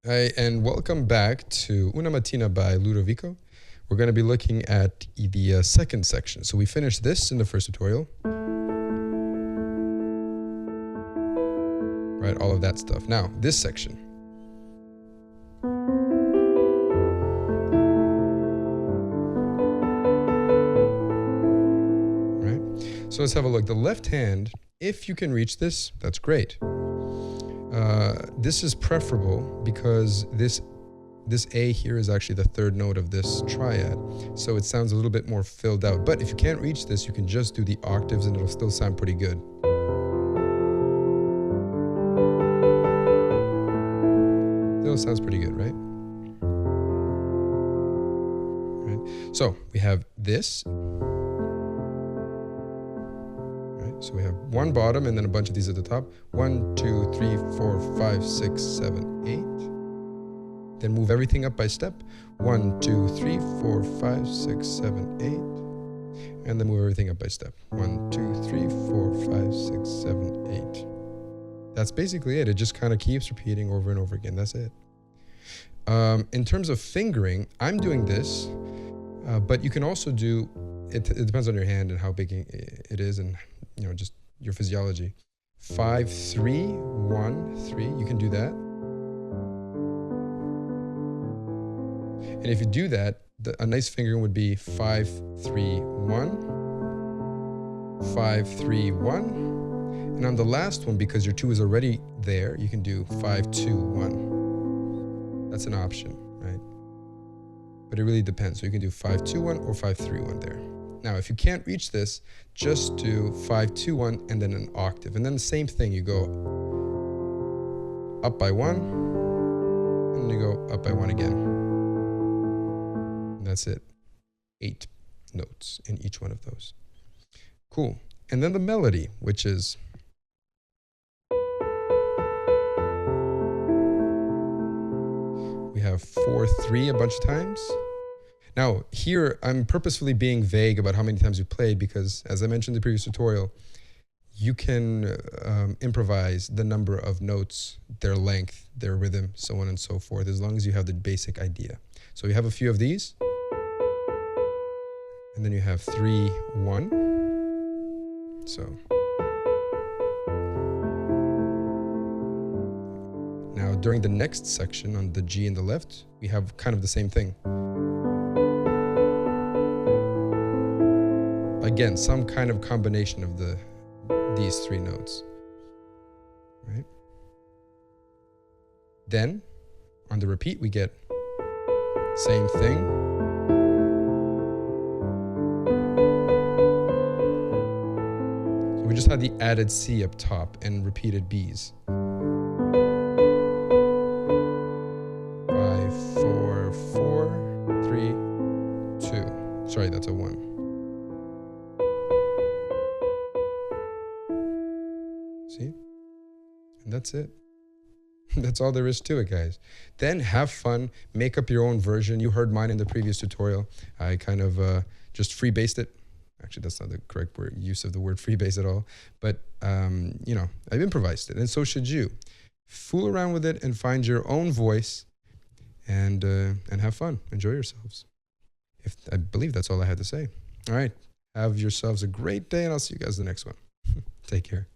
Hi, and welcome back to Una Mattina by Ludovico. We're going to be looking at the second section. So we finished this in the first tutorial. Right, all of that stuff. Now, this section. Right, so let's have a look. The left hand, if you can reach this, that's great. This is preferable because this A here is actually the third note of this triad, so it sounds a little bit more filled out. But if you can't reach this, you can just do the octaves and it'll still sound pretty good. Still sounds pretty good, right? Right. So we have this. So we have one bottom and then a bunch of these at the top. 1, 2, 3, 4, 5, 6, 7, 8. Then move everything up by step. 1, 2, 3, 4, 5, 6, 7, 8. And then move everything up by step. 1, 2, 3, 4, 5, 6, 7, 8. That's basically it. It just kind of keeps repeating over and over again. That's it. In terms of fingering, I'm doing this, but you can also do, it depends on your hand and how big it is and just your physiology. 5, 3, 1, 3, you can do that. And if you do that, a nice fingering would be 5, 3, 1, 5, 3, 1. And on the last one, because your 2 is already there, you can do 5, 2, 1. That's an option, right? But it really depends. So you can do 5, 2, 1 or 5, 3, 1 there. Now, if you can't reach this, just do 5, 2, 1, and then an octave. And then the same thing, you go up by 1, and you go up by 1 again. And that's it. 8 notes in each one of those. Cool. And then the melody, which is... we have 4, 3 a bunch of times. Now, here, I'm purposefully being vague about how many times you played because, as I mentioned in the previous tutorial, you can improvise the number of notes, their length, their rhythm, so on and so forth, as long as you have the basic idea. So you have a few of these, and then you have 3, 1. So. Now, during the next section on the G in the left, we have kind of the same thing. Again, some kind of combination of these 3 notes, right? Then, on the repeat, we get same thing. So we just had the added C up top and repeated Bs. 5, 4, 4, 3, 2. Sorry, that's a 1. See? And that's it. That's all there is to it, guys. Then have fun, make up your own version. You heard mine in the previous tutorial. I kind of just freebased it. Actually, that's not the correct use of the word freebase at all. But, I've improvised it, and so should you. Fool around with it and find your own voice and have fun. Enjoy yourselves. I believe that's all I had to say. All right. Have yourselves a great day, and I'll see you guys in the next one. Take care.